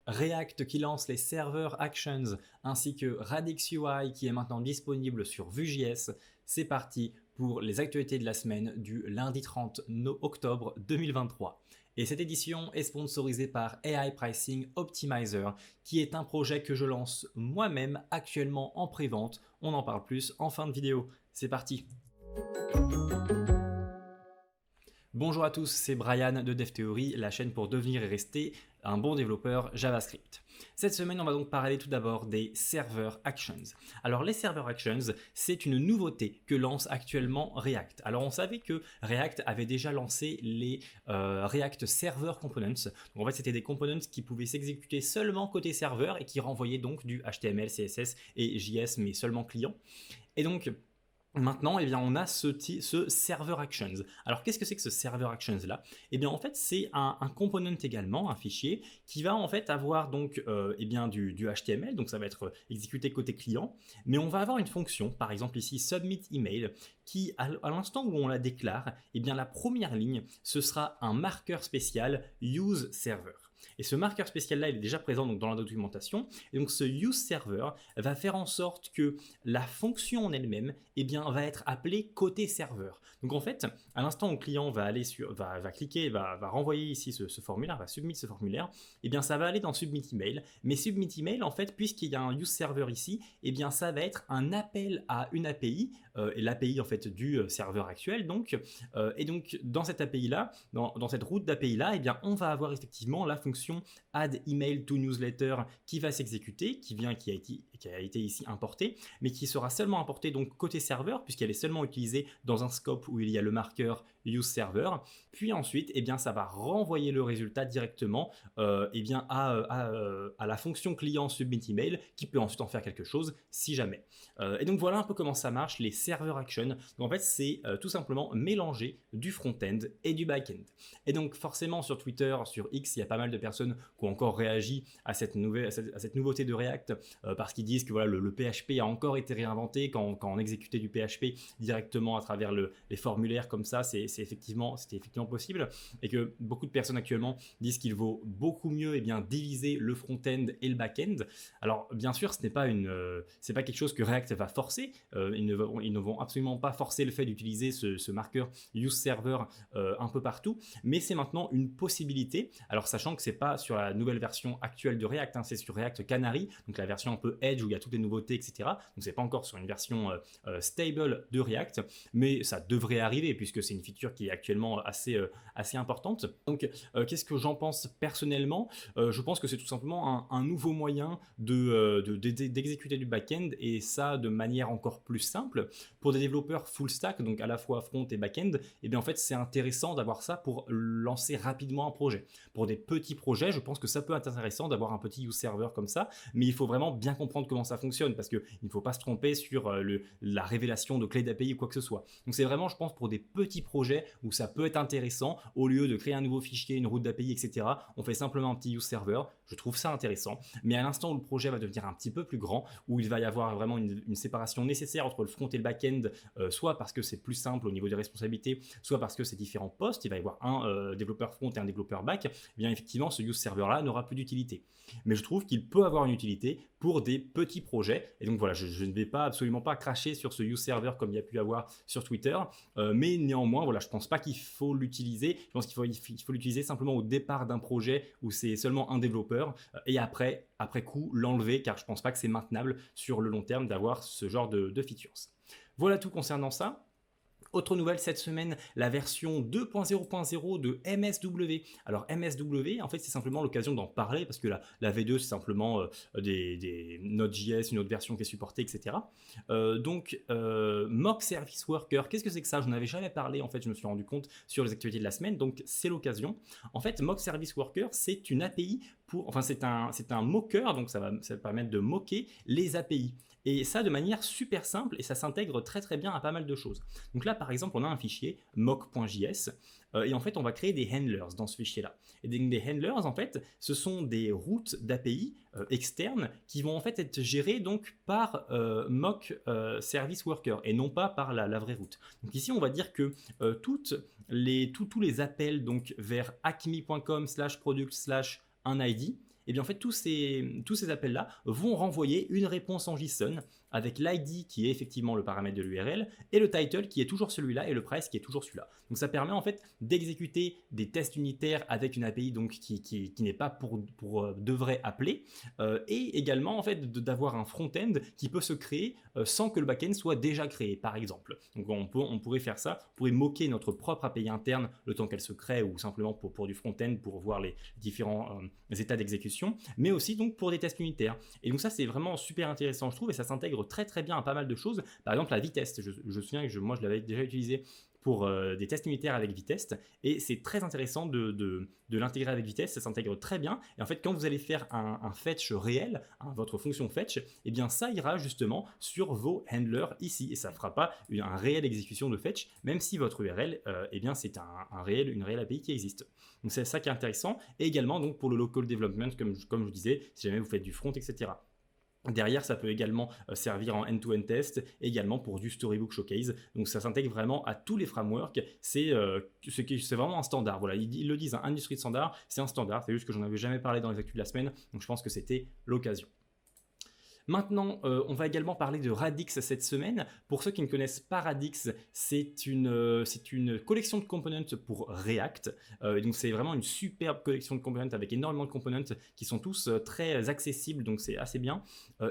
React qui lance les serveurs Actions, ainsi que Radix UI qui est maintenant disponible sur Vue.js. C'est parti pour les actualités de la semaine du lundi 30 octobre 2023. Et cette édition est sponsorisée par AI Pricing Optimizer, qui est un projet que je lance moi-même actuellement en pré-vente. On en parle plus en fin de vidéo. C'est parti! Bonjour à tous, c'est Brian de DevTheory, la chaîne pour devenir et rester un bon développeur JavaScript. Cette semaine, on va donc parler tout d'abord des serveurs Actions. Alors les serveurs Actions, c'est une nouveauté que lance actuellement React. Alors on savait que React avait déjà lancé les React Server Components. Donc en fait, c'était des components qui pouvaient s'exécuter seulement côté serveur et qui renvoyaient donc du HTML, CSS et JS, mais seulement client. Et donc, maintenant, eh bien, on a ce Server Actions. Alors, qu'est-ce que c'est que ce Server Actions là? Eh bien, en fait, c'est un component également, un fichier, qui va en fait avoir donc eh bien, du HTML, donc ça va être exécuté côté client, mais on va avoir une fonction, par exemple ici Submit Email, qui à l'instant où on la déclare, eh bien, la première ligne, ce sera un marqueur spécial Use Server. Et ce marqueur spécial là, il est déjà présent donc, dans la documentation. Et donc ce use server va faire en sorte que la fonction en elle-même eh bien, va être appelée côté serveur. Donc en fait, à l'instant où le client va aller va cliquer, va renvoyer ici ce formulaire, va submit ce formulaire, eh bien ça va aller dans submit email. Mais submit email, en fait, puisqu'il y a un use server ici, eh bien ça va être un appel à une API, et l'API en fait du serveur actuel. Donc, et donc dans cette API là, dans cette route d'API là, eh bien on va avoir effectivement la fonction add email to newsletter qui va s'exécuter, qui a été ici importée, mais qui sera seulement importée donc côté serveur puisqu'elle est seulement utilisée dans un scope où il y a le marqueur use server. Puis ensuite, eh bien, ça va renvoyer le résultat directement eh bien, à la fonction client submit email qui peut ensuite en faire quelque chose si jamais. Et donc voilà un peu comment ça marche les serveurs action. Donc en fait, c'est tout simplement mélanger du front-end et du back-end. Et donc forcément sur Twitter, sur X, il y a pas mal de personnes qui ont encore réagi à cette nouveauté de React parce qu'ils disent que voilà, le PHP a encore été réinventé quand on exécutait du PHP directement à travers les formulaires comme ça, c'était effectivement possible et que beaucoup de personnes actuellement disent qu'il vaut beaucoup mieux eh bien, diviser le front-end et le back-end. Alors bien sûr, c'est pas quelque chose que React va forcer, ils ne vont absolument pas forcer le fait d'utiliser ce marqueur use server un peu partout, mais c'est maintenant une possibilité. Alors sachant que c'est pas sur la nouvelle version actuelle de React, hein, c'est sur React Canary, donc la version un peu Edge où il y a toutes les nouveautés, etc. Donc c'est pas encore sur une version stable de React, mais ça devrait arriver puisque c'est une feature qui est actuellement assez importante. Donc qu'est-ce que j'en pense personnellement? Je pense que c'est tout simplement un nouveau moyen d'exécuter du back-end et ça de manière encore plus simple. Pour des développeurs full stack, donc à la fois front et back-end, et bien en fait c'est intéressant d'avoir ça pour lancer rapidement un projet. Pour des petits projets, je pense que ça peut être intéressant d'avoir un petit use server comme ça, mais il faut vraiment bien comprendre comment ça fonctionne parce qu'il ne faut pas se tromper sur la révélation de clés d'API ou quoi que ce soit. Donc c'est vraiment, je pense, pour des petits projets où ça peut être intéressant, au lieu de créer un nouveau fichier, une route d'API, etc. On fait simplement un petit use server, je trouve ça intéressant, mais à l'instant où le projet va devenir un petit peu plus grand, où il va y avoir vraiment une séparation nécessaire entre le front et le back-end, soit parce que c'est plus simple au niveau des responsabilités, soit parce que c'est différents postes, il va y avoir un développeur front et un développeur back, eh bien effectivement ce use server là n'aura plus d'utilité. Mais je trouve qu'il peut avoir une utilité pour des petits projets, et donc voilà, je ne vais absolument pas cracher sur ce use server comme il y a pu avoir sur Twitter, mais néanmoins voilà, je pense pas qu'il faut l'utiliser, je pense qu'il faut l'utiliser simplement au départ d'un projet où c'est seulement un développeur, et après coup l'enlever, car je pense pas que c'est maintenable sur le long terme d'avoir ce genre de features. Voilà tout concernant ça. Autre nouvelle cette semaine, la version 2.0.0 de MSW. Alors MSW, en fait, c'est simplement l'occasion d'en parler parce que la V2, c'est simplement des Node.js, une autre version qui est supportée, etc. Donc, Mock Service Worker, qu'est-ce que c'est que ça? Je n'en avais jamais parlé, en fait, je me suis rendu compte sur les actualités de la semaine, donc c'est l'occasion. En fait, Mock Service Worker, c'est une API c'est un mocker, donc ça va permettre de moquer les API. Et ça de manière super simple et ça s'intègre très très bien à pas mal de choses. Donc là par exemple on a un fichier mock.js et en fait on va créer des handlers dans ce fichier là. Et des handlers en fait ce sont des routes d'API externes qui vont en fait être gérées donc par mock service worker et non pas par la vraie route. Donc ici on va dire que tous les appels donc vers acme.com/product/ un ID, et bien en fait tous ces appels-là vont renvoyer une réponse en JSON avec l'ID qui est effectivement le paramètre de l'URL et le title qui est toujours celui-là et le price qui est toujours celui-là. Donc ça permet en fait d'exécuter des tests unitaires avec une API donc qui n'est pas pour de vrai appelé et également en fait d'avoir un front-end qui peut se créer sans que le back-end soit déjà créé par exemple. Donc on pourrait faire ça, on pourrait moquer notre propre API interne le temps qu'elle se crée ou simplement pour du front-end pour voir les différents états d'exécution, mais aussi donc pour des tests unitaires. Et donc ça c'est vraiment super intéressant je trouve et ça s'intègre très très bien à pas mal de choses. Par exemple la Vitest, je me souviens que moi je l'avais déjà utilisé pour des tests unitaires avec Vitest et c'est très intéressant de l'intégrer avec Vitest, ça s'intègre très bien et en fait quand vous allez faire un fetch réel, votre fonction fetch, et bien ça ira justement sur vos handlers ici et ça ne fera pas une réelle exécution de fetch même si votre URL et bien c'est une réelle API qui existe. Donc c'est ça qui est intéressant et également donc pour le local development comme je vous disais, si jamais vous faites du front etc. Derrière, ça peut également servir en end-to-end test, également pour du Storybook Showcase. Donc ça s'intègre vraiment à tous les frameworks. C'est vraiment un standard. Voilà, ils le disent, industrie de standard, c'est un standard. C'est juste que j'en avais jamais parlé dans les actus de la semaine, donc je pense que c'était l'occasion. Maintenant, on va également parler de Radix cette semaine. Pour ceux qui ne connaissent pas Radix, c'est une collection de components pour React. Donc c'est vraiment une superbe collection de components avec énormément de components qui sont tous très accessibles, donc c'est assez bien.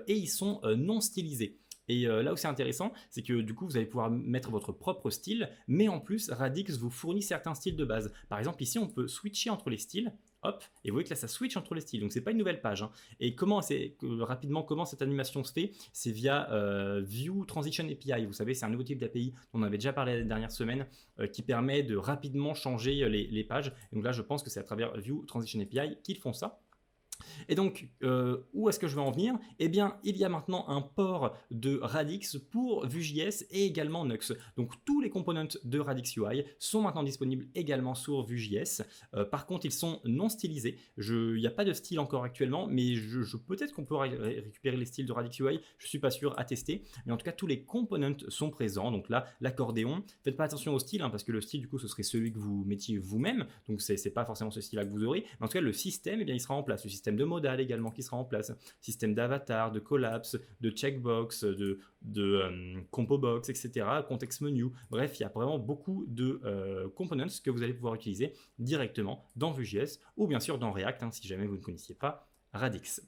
Et ils sont non stylisés. Et là où c'est intéressant, c'est que du coup, vous allez pouvoir mettre votre propre style, mais en plus, Radix vous fournit certains styles de base. Par exemple, ici, on peut switcher entre les styles. Hop, et vous voyez que là ça switch entre les styles, donc c'est pas une nouvelle page. Hein. Et rapidement comment cette animation se fait, c'est via View Transition API. Vous savez, c'est un nouveau type d'API dont on avait déjà parlé la dernière semaine qui permet de rapidement changer les pages. Et donc là, je pense que c'est à travers View Transition API qu'ils font ça. Et donc, où est-ce que je vais en venir? Eh bien, il y a maintenant un port de Radix pour Vue.js et également Nux. Donc, tous les components de Radix UI sont maintenant disponibles également sur Vue.js. Par contre, ils sont non stylisés. Il n'y a pas de style encore actuellement, mais peut-être qu'on peut récupérer les styles de Radix UI. Je ne suis pas sûr à tester. Mais en tout cas, tous les components sont présents. Donc là, l'accordéon. Faites pas attention au style, hein, parce que le style, du coup, ce serait celui que vous mettiez vous-même. Donc, ce n'est pas forcément ce style-là que vous aurez. Mais en tout cas, le système, eh bien, il sera en place. Le système de modal également qui sera en place, système d'avatar, de collapse, de checkbox, de compo box, etc., context menu. Bref, il y a vraiment beaucoup de components que vous allez pouvoir utiliser directement dans Vue.js ou bien sûr dans React, hein, si jamais vous ne connaissiez pas Radix.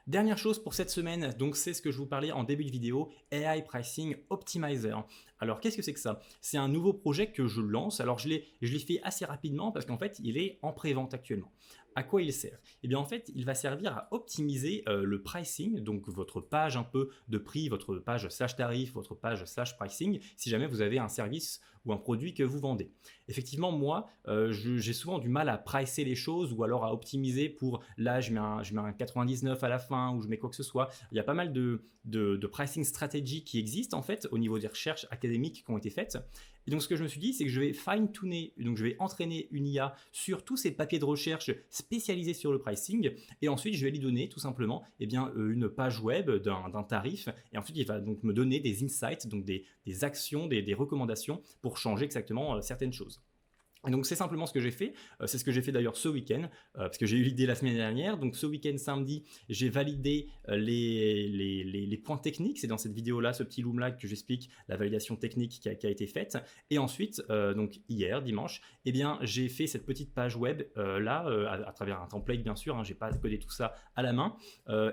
Dernière chose pour cette semaine, donc c'est ce que je vous parlais en début de vidéo, AI Pricing Optimizer. Alors qu'est-ce que c'est que ça? C'est un nouveau projet que je lance, alors je l'ai fait assez rapidement parce qu'en fait il est en pré-vente actuellement. À quoi il sert? Eh bien en fait il va servir à optimiser le pricing, donc votre page un peu de prix, votre page slash tarif, votre page slash pricing, si jamais vous avez un service ou un produit que vous vendez. Effectivement moi j'ai souvent du mal à pricer les choses ou alors à optimiser pour là je mets un 99 à la fin ou je mets quoi que ce soit. Il y a pas mal de pricing stratégies qui existent en fait au niveau des recherches académiques qui ont été faites. Et donc ce que je me suis dit, c'est que je vais fine-tuner, donc je vais entraîner une IA sur tous ces papiers de recherche spécialisés sur le pricing et ensuite je vais lui donner tout simplement une page web d'un tarif et ensuite il va donc me donner des insights, donc des actions, des recommandations pour changer exactement certaines choses. Et donc c'est simplement ce que j'ai fait, c'est ce que j'ai fait d'ailleurs ce week-end, parce que j'ai eu l'idée la semaine dernière, donc ce week-end samedi, j'ai validé les points techniques, c'est dans cette vidéo-là, ce petit loom-là que j'explique la validation technique qui a été faite, et ensuite, donc hier, dimanche, eh bien j'ai fait cette petite page web à travers un template bien sûr, hein, j'ai pas codé tout ça à la main,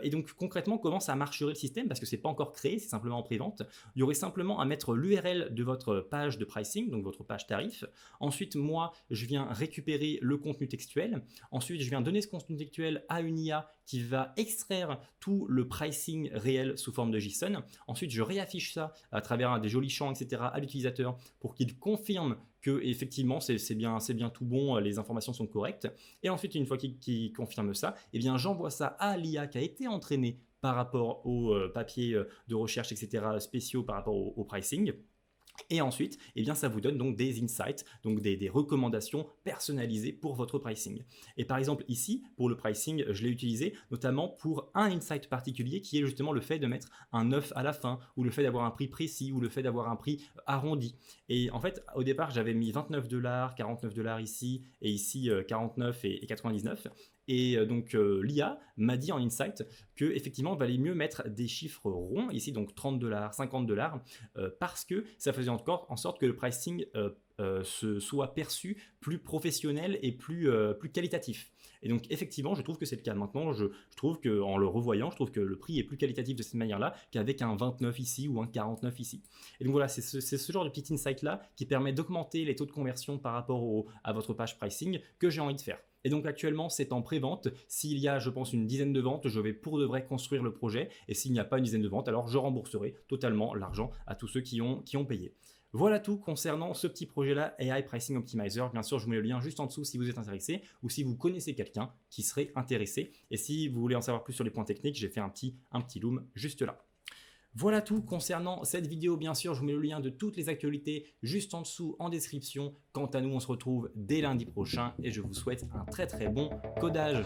et donc concrètement comment ça marcherait le système, parce que c'est pas encore créé, c'est simplement en pré-vente, il y aurait simplement à mettre l'URL de votre page de pricing, donc votre page tarif, ensuite moi je viens récupérer le contenu textuel. Ensuite, je viens donner ce contenu textuel à une IA qui va extraire tout le pricing réel sous forme de JSON. Ensuite, je réaffiche ça à travers des jolis champs, etc. à l'utilisateur pour qu'il confirme que effectivement c'est bien tout bon, les informations sont correctes. Et ensuite, une fois qu'il confirme ça, eh bien j'envoie ça à l'IA qui a été entraînée par rapport aux papiers de recherche, etc. spéciaux par rapport au pricing. Et ensuite, eh bien, ça vous donne donc des insights, donc des recommandations personnalisées pour votre pricing. Et par exemple ici, pour le pricing, je l'ai utilisé notamment pour un insight particulier qui est justement le fait de mettre un 9 à la fin, ou le fait d'avoir un prix précis, ou le fait d'avoir un prix arrondi. Et en fait, au départ, j'avais mis $29, $49 ici, et ici 49 et 99. Et donc l'IA m'a dit en insight que effectivement il valait mieux mettre des chiffres ronds, ici donc 30$, 50$, parce que ça faisait encore en sorte que le pricing soit perçu plus professionnel et plus qualitatif. Et donc effectivement, je trouve que c'est le cas. Maintenant, je trouve qu'en le revoyant, je trouve que le prix est plus qualitatif de cette manière-là qu'avec un 29 ici ou un 49 ici. Et donc voilà, c'est ce genre de petit insight-là qui permet d'augmenter les taux de conversion par rapport à votre page pricing que j'ai envie de faire. Et donc actuellement, c'est en pré-vente. S'il y a, je pense, une dizaine de ventes, je vais pour de vrai construire le projet. Et s'il n'y a pas une dizaine de ventes, alors je rembourserai totalement l'argent à tous ceux qui ont payé. Voilà tout concernant ce petit projet-là, AI Pricing Optimizer. Bien sûr, je vous mets le lien juste en dessous si vous êtes intéressé ou si vous connaissez quelqu'un qui serait intéressé. Et si vous voulez en savoir plus sur les points techniques, j'ai fait un petit loom juste là. Voilà tout concernant cette vidéo. Bien sûr, je vous mets le lien de toutes les actualités juste en dessous en description. Quant à nous, on se retrouve dès lundi prochain et je vous souhaite un très bon codage.